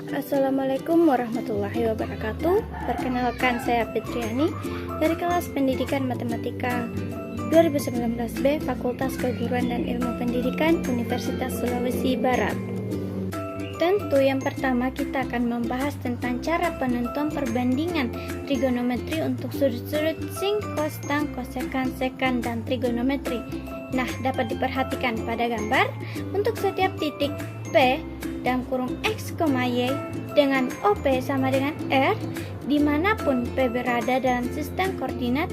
Assalamualaikum warahmatullahi wabarakatuh. Perkenalkan, saya Fitriani dari kelas Pendidikan Matematika 2019B Fakultas Keguruan dan Ilmu Pendidikan Universitas Sulawesi Barat. Tentu yang pertama kita akan membahas tentang cara penentuan perbandingan trigonometri untuk sudut-sudut sin, cos, tan, kosekan, sekan, dan trigonometri. Nah, dapat diperhatikan pada gambar untuk setiap titik P dalam kurung X, Y dengan OP sama dengan R, dimanapun P berada dalam sistem koordinat,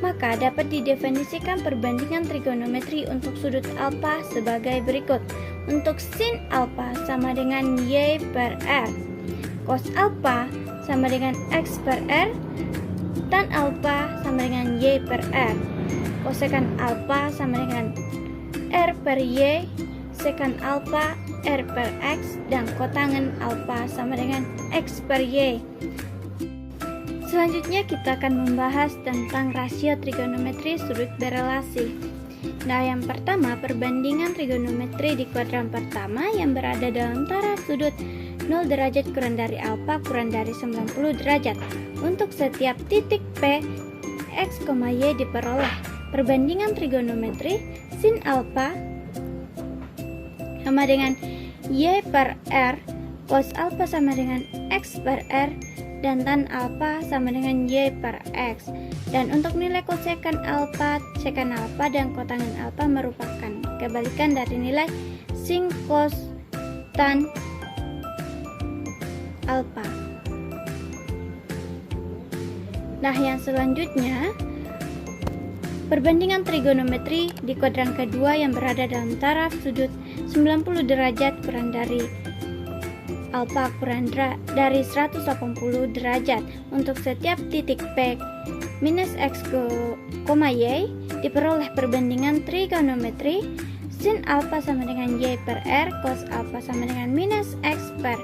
maka dapat didefinisikan perbandingan trigonometri untuk sudut alfa sebagai berikut. Untuk sin alfa sama dengan Y per R, cos alfa sama dengan X per R, tan alfa sama dengan Y per R, kosekan alfa sama dengan R per Y, sekan alfa R per X, dan kotangen alfa sama dengan X per Y. Selanjutnya kita akan membahas tentang rasio trigonometri sudut berelasi. Nah, yang pertama, perbandingan trigonometri di kuadran pertama yang berada dalam taraf sudut 0 derajat kurang dari alfa kurang dari 90 derajat. Untuk setiap titik P, X, Y diperoleh perbandingan trigonometri sin alfa sama dengan Y per R, cos alfa sama dengan X per R, dan tan alfa sama dengan Y per X. Dan untuk nilai kosekan alfa, sekan alfa, dan kotangen alfa merupakan kebalikan dari nilai sin, cos, tan alfa. Nah, yang selanjutnya, perbandingan trigonometri di kuadran kedua yang berada dalam taraf sudut 90 derajat kurang dari alfa kurang dari 180 derajat. Untuk setiap titik P minus X, Y diperoleh perbandingan trigonometri sin alfa sama dengan Y per R, cos alfa sama dengan minus X per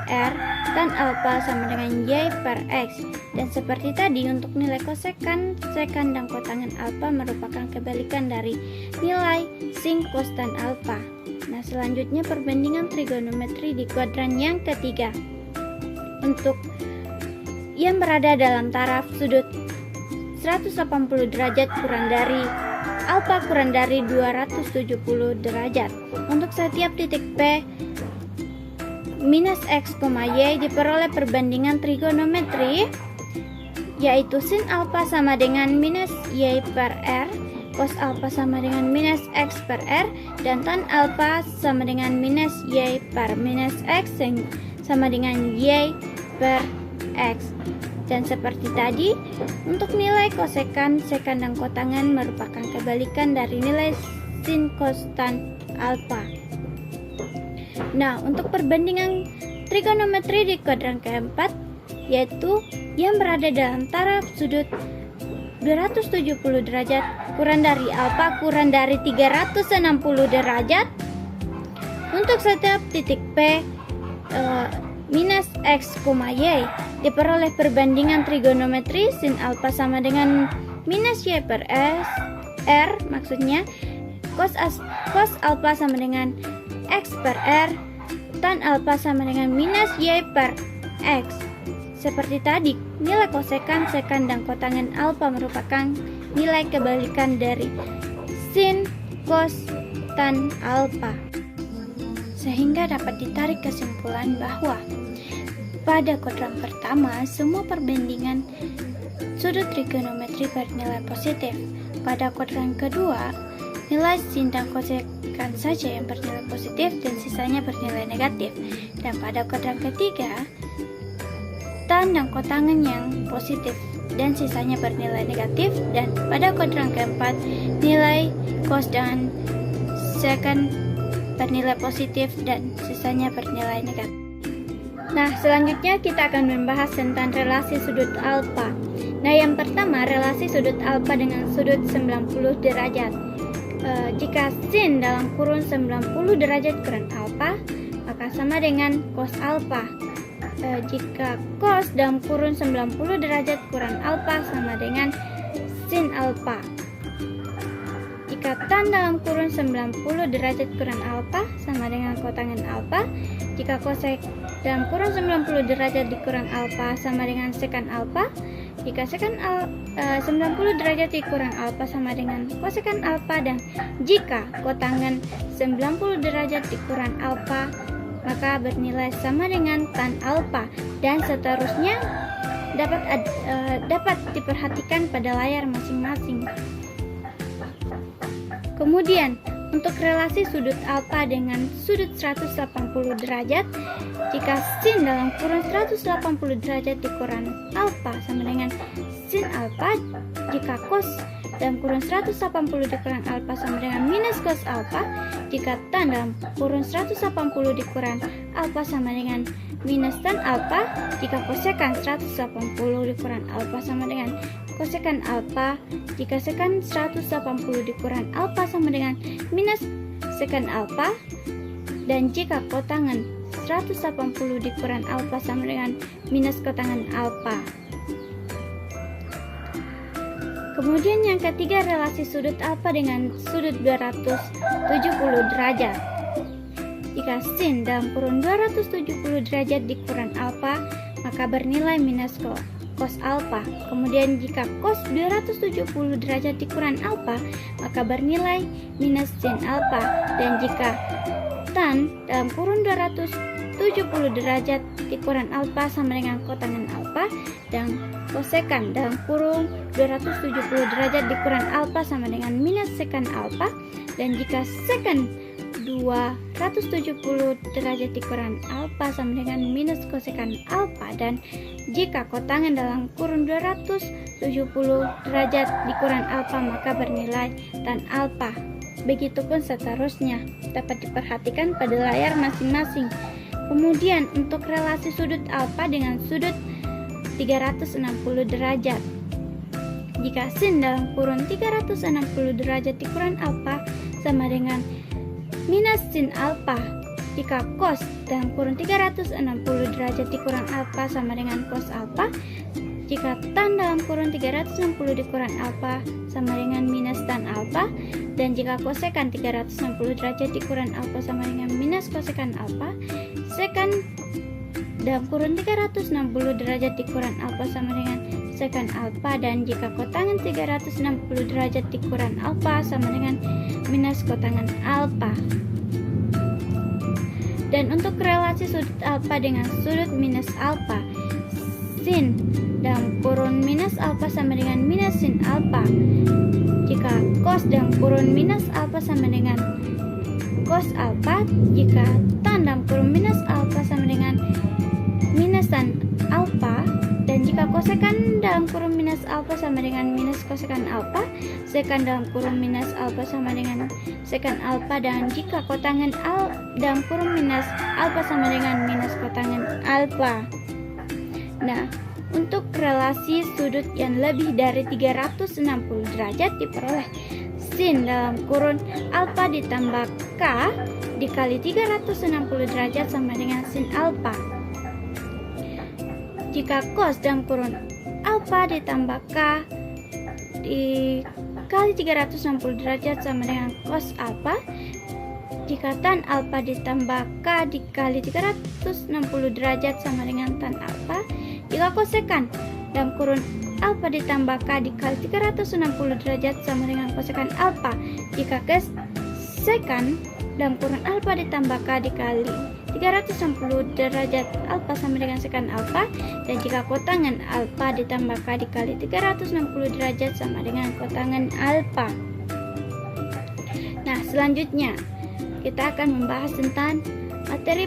R, tan alfa sama dengan Y per X. Dan seperti tadi, untuk nilai kosekan, sekan, dan kotangen alfa merupakan kebalikan dari nilai sin, cos, tan alfa. Nah, selanjutnya perbandingan trigonometri di kuadran yang ketiga. Untuk yang berada dalam taraf sudut 180 derajat kurang dari alfa kurang dari 270 derajat. Untuk setiap titik P minus X, Y diperoleh perbandingan trigonometri yaitu sin alfa sama dengan minus Y per R, cos alfa sama dengan minus X per R, dan tan alfa sama dengan minus Y per minus X sama dengan Y per X. Dan seperti tadi, untuk nilai kosekan, sekan, dan kotangen merupakan kebalikan dari nilai sin, cos, tan alfa. Nah, untuk perbandingan trigonometri di kuadran keempat, yaitu yang berada dalam taraf sudut 270 derajat kurang dari alfa kurang dari 360 derajat. Untuk setiap titik P minus X, Y diperoleh perbandingan trigonometri sin alfa sama dengan minus Y per R, maksudnya cos alfa sama dengan X per R, tan alfa sama dengan minus Y per X. Seperti tadi, nilai kosekan, sekan, dan kotangen alfa merupakan nilai kebalikan dari sin, cos, tan alfa. Sehingga dapat ditarik kesimpulan bahwa pada kuadran pertama, semua perbandingan sudut trigonometri bernilai positif. Pada kuadran kedua, nilai sin dan kosekan saja yang bernilai positif dan sisanya bernilai negatif. Dan pada kuadran ketiga, tan dan kotangen yang positif dan sisanya bernilai negatif. Dan pada kuadran keempat, nilai cos dan sekan bernilai positif dan sisanya bernilai negatif. Nah, selanjutnya kita akan membahas tentang relasi sudut alfa. Nah, yang pertama, relasi sudut alfa dengan sudut 90 derajat. Jika sin dalam kurun 90 derajat kurang alfa, maka sama dengan cos alfa. Jika cos dalam kurun 90 derajat kurang alfa sama dengan sin alfa. Jika jika tan dalam kurun 90 derajat kurang alfa sama dengan kotangen alfa, jika kosek dalam kurun 90 derajat dikurang alfa sama dengan sekan alfa, jika sekan 90 derajat dikurang alfa sama dengan kosekan alfa, dan jika kotangen 90 derajat dikurang alfa maka bernilai sama dengan tan alfa, dan seterusnya dapat diperhatikan pada layar masing-masing. Kemudian untuk relasi sudut alfa dengan sudut 180 derajat, jika sin dalam kurun 180 derajat dikurang alfa sama dengan sin alfa, jika cos dalam kurun 180 dikurang alfa sama dengan minus cos alfa, jika tan dalam kurun 180 dikurang alfa sama dengan minus tan alfa, jika kosekan 180 dikurang alfa sama dengan kosekan alfa, jika sekan 180 dikurang alfa sama dengan minus sekan alfa, dan jika kotangen 180 dikurang alfa sama dengan minus kotangen alfa. Kemudian yang ketiga, relasi sudut alfa dengan sudut 270 derajat. Jika sin dalam kurun 270 derajat dikurang alfa, maka bernilai minus cos alfa. Kemudian jika cos 270 derajat dikurang alfa, maka bernilai minus sin alfa. Dan jika tan dalam kurun 270 derajat dikurang alfa sama dengan kotangen alfa, dan kosekan dalam kurun 270 derajat dikurang alfa sama dengan minus sekan alfa, dan jika sekan 270 derajat dikurang alfa sama dengan minus kosekan alfa, dan jika kotangen dalam kurun 270 derajat dikurang alfa maka bernilai tan alfa. Begitupun seterusnya, dapat diperhatikan pada layar masing-masing. Kemudian untuk relasi sudut alfa dengan sudut 360 derajat, jika sin dalam kurun 360 derajat dikurang alfa sama dengan minus sin alfa, jika cos dalam kurun 360 derajat dikurang alfa sama dengan cos alfa, jika tan dalam kurun 360 dikurang alfa sama dengan minus tan alfa, dan jika kosekan 360 derajat dikurang alfa sama dengan minus kosekan alfa, sekan dalam kurun 360 derajat dikurang alfa sama dengan sekan alfa, dan jika kotangen 360 derajat dikurang alfa sama dengan minus kotangen alfa. Dan untuk relasi sudut alfa dengan sudut minus alfa, sin dalam kurun minus alfa sama dengan minus sin alfa, jika cos dalam kurun minus alfa sama dengan cos alfa, jika tan dalam kurun minus alfa sama dengan minus tan alfa, dan jika kosekan dalam kurun minus alfa sama dengan minus kosekan alfa, sekan dalam kurun minus alfa sama dengan sekan alfa, dan jika kotangen dalam kurun minus alfa sama dengan minus kotangen alfa. Nah, untuk relasi sudut yang lebih dari 360 derajat diperoleh sin dalam kurun alfa ditambah k dikali 360 derajat sama dengan sin alfa. Jika cos dalam kurun alfa ditambah k dikali 360 derajat sama dengan cos alfa, jika tan alfa ditambah k dikali 360 derajat sama dengan tan alfa, jika kosekan dalam kurun alfa ditambah k dikali 360 derajat sama dengan kosekan alfa, jika sekan dalam kurun alfa ditambah k dikali 360 derajat alfa sama dengan sekan alfa, dan jika kotangen alfa ditambah k dikali 360 derajat sama dengan kotangen alfa. Nah, selanjutnya kita akan membahas tentang materi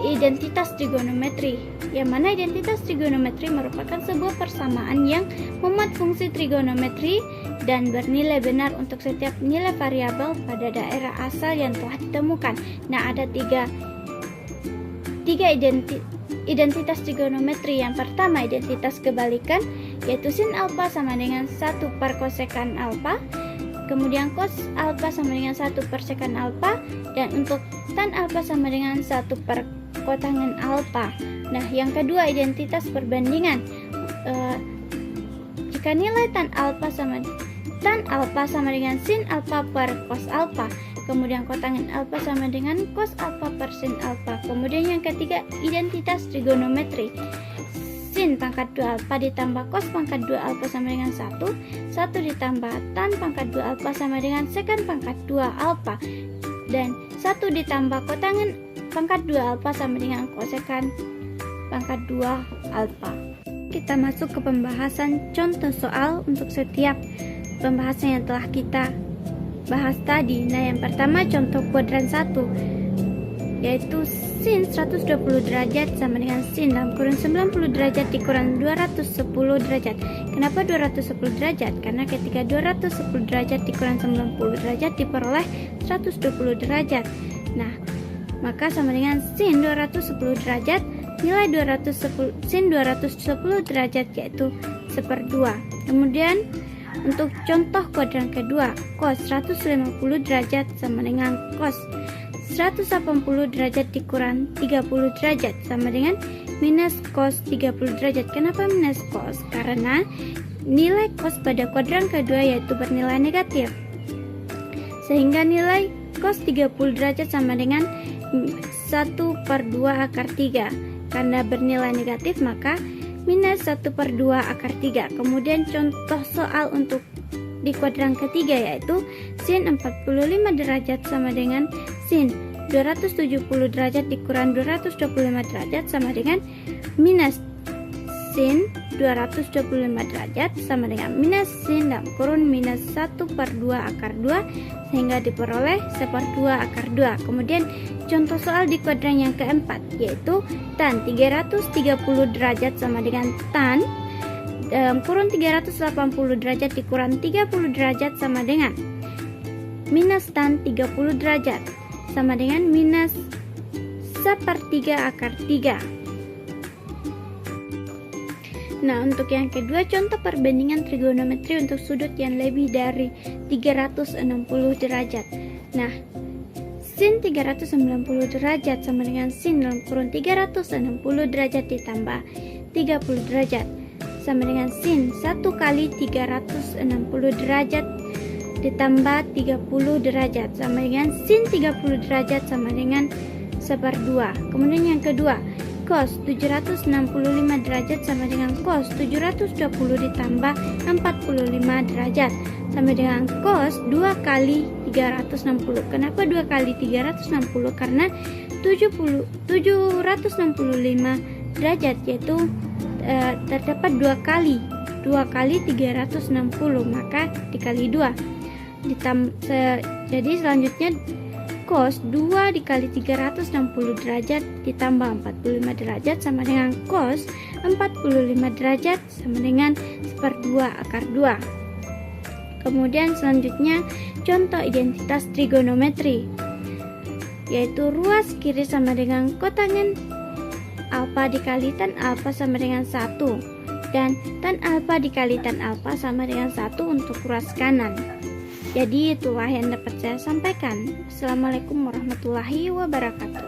identitas trigonometri, yang mana identitas trigonometri merupakan sebuah persamaan yang memuat fungsi trigonometri dan bernilai benar untuk setiap nilai variabel pada daerah asal yang telah ditemukan. Nah, ada tiga identitas trigonometri. Yang pertama, identitas kebalikan, yaitu sin alfa sama dengan 1 per kosekan alfa, kemudian cos alfa sama dengan 1 per sekan alfa, dan untuk tan alfa sama dengan 1 per kotangen alfa. Nah, yang kedua, identitas perbandingan. Jika nilai tan alfa sama tan alfa sama dengan sin alfa per cos alfa. Kemudian kotangen alfa sama dengan cos alfa per sin alfa. Kemudian yang ketiga, identitas trigonometri. Sin pangkat 2 alfa ditambah cos pangkat 2 alfa sama dengan 1. 1 ditambah tan pangkat 2 alfa sama dengan secant pangkat 2 alfa. Dan 1 ditambah kotangen pangkat 2 alfa sama dengan kosekant pangkat 2 alfa. Kita masuk ke pembahasan contoh soal untuk setiap pembahasan yang telah kita bahas tadi. Nah, yang pertama contoh kuadran 1, yaitu sin 120 derajat sama dengan sin dalam kurung 90 derajat dikurang 210 derajat. Kenapa 210 derajat? Karena ketika 210 derajat dikurang 90 derajat diperoleh 120 derajat. Nah, maka sama dengan sin 210 derajat, nilai 210 sin 210 derajat yaitu 1/2. Kemudian untuk contoh kuadran kedua, cos 150 derajat sama dengan cos 180 derajat dikurang 30 derajat sama dengan minus cos 30 derajat. Kenapa minus cos? Karena nilai cos pada kuadran kedua yaitu bernilai negatif, sehingga nilai cos 30 derajat sama dengan 1/2 akar 3. Karena bernilai negatif maka minus 1/2 akar 3. Kemudian contoh soal untuk di kuadran ketiga yaitu sin 45 derajat sama dengan sin 270 derajat dikurang 225 derajat sama dengan minus sin 225 derajat sama dengan minus sin dalam kurun minus 1/2 akar 2 sehingga diperoleh 1/2 akar 2. Kemudian contoh soal di kuadran yang keempat yaitu tan 330 derajat sama dengan tan dalam kurun 380 derajat dikurang 30 derajat sama dengan minus tan 30 derajat sama dengan minus 1/3 akar 3. Nah, untuk yang kedua contoh perbandingan trigonometri untuk sudut yang lebih dari 360 derajat. Nah, sin 390 derajat sama dengan sin dalam kurun 360 derajat ditambah 30 derajat sama dengan sin 1 kali 360 derajat ditambah 30 derajat sama dengan sin 30 derajat sama dengan 1/2. Kemudian yang kedua, cos 765 derajat sama dengan cos 720 ditambah 45 derajat sama dengan cos 2 kali 360. Kenapa 2 kali 360? Karena 765 derajat yaitu terdapat 2 kali 360, maka dikali 2 jadi selanjutnya cos 2 dikali 360 derajat ditambah 45 derajat sama dengan cos 45 derajat sama dengan 1/2 akar 2. Kemudian selanjutnya contoh identitas trigonometri, yaitu ruas kiri sama dengan kotangen alfa dikali tan alfa sama dengan 1 dan tan alfa dikali tan alfa sama dengan 1 untuk ruas kanan. Jadi itulah yang dapat saya sampaikan. Assalamualaikum warahmatullahi wabarakatuh.